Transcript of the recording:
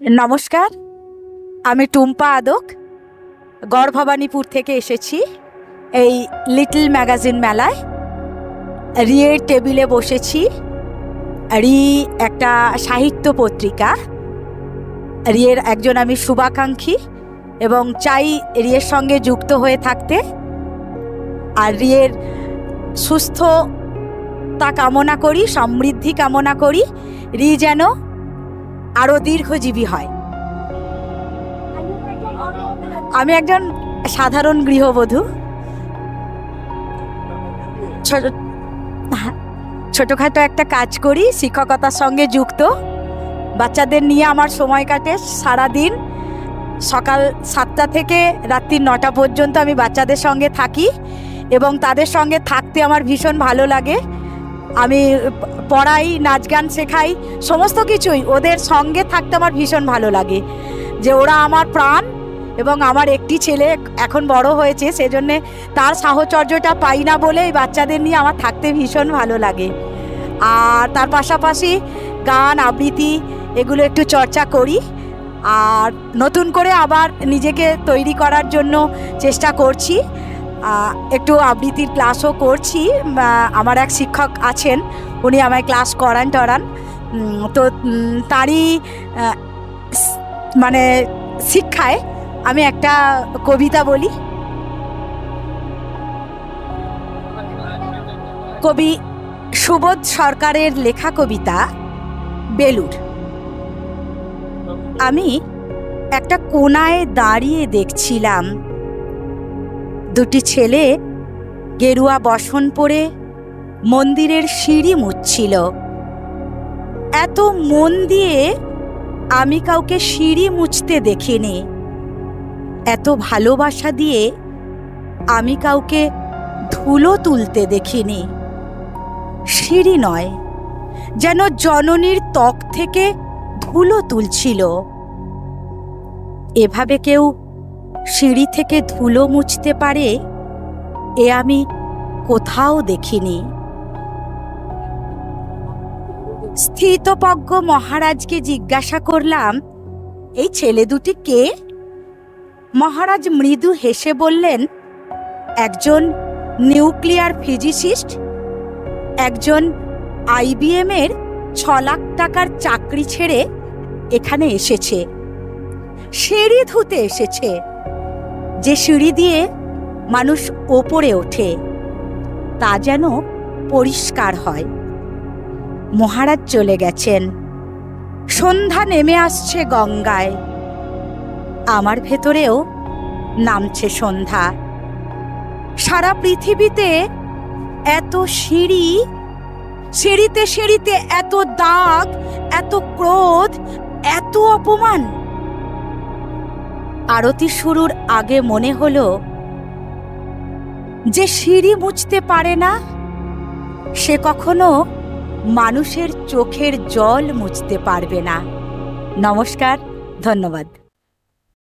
নমস্কার, আমি টুম্পা আদক গড়ভবানীপুর থেকে এসেছি। এই লিটল ম্যাগাজিন মেলায় রিয়ের টেবিলে বসেছি। রি একটা সাহিত্য পত্রিকা। রিয়ের একজন আমি শুভাকাঙ্ক্ষী এবং চাই রিয়ের সঙ্গে যুক্ত হয়ে থাকতে। আর রিয়ের সুস্থতা কামনা করি, সমৃদ্ধি কামনা করি। রি যেন আরও দীর্ঘজীবী হয়। আমি একজন সাধারণ গৃহবধূ, ছোটোখাটো একটা কাজ করি, শিক্ষকতার সঙ্গে যুক্ত। বাচ্চাদের নিয়ে আমার সময় কাটে সারাদিন। সকাল 7টা থেকে রাত্রি 9টা পর্যন্ত আমি বাচ্চাদের সঙ্গে থাকি এবং তাদের সঙ্গে থাকতে আমার ভীষণ ভালো লাগে। আমি পড়াই, নাচ গান শেখাই, সমস্ত কিছুই ওদের সঙ্গে থাকতে আমার ভীষণ ভালো লাগে। যে ওরা আমার প্রাণ এবং আমার একটি ছেলে এখন বড় হয়েছে, সেজন্যে তার সাহচর্যটা পাই না বলে এই বাচ্চাদের নিয়ে আমার থাকতে ভীষণ ভালো লাগে। আর তার পাশাপাশি গান, আবৃত্তি এগুলো একটু চর্চা করি। আর নতুন করে আবার নিজেকে তৈরি করার জন্য চেষ্টা করছি। একটু আবৃত্তির ক্লাসও করছি। আমার এক শিক্ষক আছেন, উনি আমায় ক্লাস করান তো তারই মানে শিক্ষায় আমি একটা কবিতা বলি। কবি সুবোধ সরকারের লেখা কবিতা বেলুড়। আমি একটা কোনায় দাঁড়িয়ে দেখছিলাম দুটি ছেলে গেরুয়া বসন পরে মন্দিরের সিঁড়ি মুছছিল। এত মন দিয়ে আমি কাউকে সিঁড়ি মুছতে দেখিনি। এত ভালোবাসা দিয়ে আমি কাউকে ধুলো তুলতে দেখিনি। সিঁড়ি নয়, যেন জননীর ত্বক থেকে ধুলো তুলছিল। এভাবে কেউ সিঁড়ি থেকে ধুলো মুছতে পারে এ আমি কোথাও দেখিনি। স্থিতপ্রজ্ঞ মহারাজকে জিজ্ঞাসা করলাম, এই ছেলে দুটি কে? মহারাজ মৃদু হেসে বললেন, একজন নিউক্লিয়ার ফিজিসিস্ট, একজন IBM এর 6 লাখ টাকার চাকরি ছেড়ে এখানে এসেছে। সিঁড়ি ধুতে এসেছে, যে সিঁড়ি দিয়ে মানুষ ওপরে ওঠে তা যেন পরিষ্কার হয়। মহারাজ চলে গেছেন। সন্ধ্যা নেমে আসছে গঙ্গায়। আমার ভেতরেও নামছে সন্ধ্যা। সারা পৃথিবীতে এত সিঁড়ি, সিঁড়িতে সিঁড়িতে এত দাগ, এত ক্রোধ, এত অপমান। আরতি শুরুর আগে মনে হলো, যে সিঁড়ি মুছতে পারে না সে কখনো মানুষের চোখের জল মুছতে পারবে না। নমস্কার, ধন্যবাদ।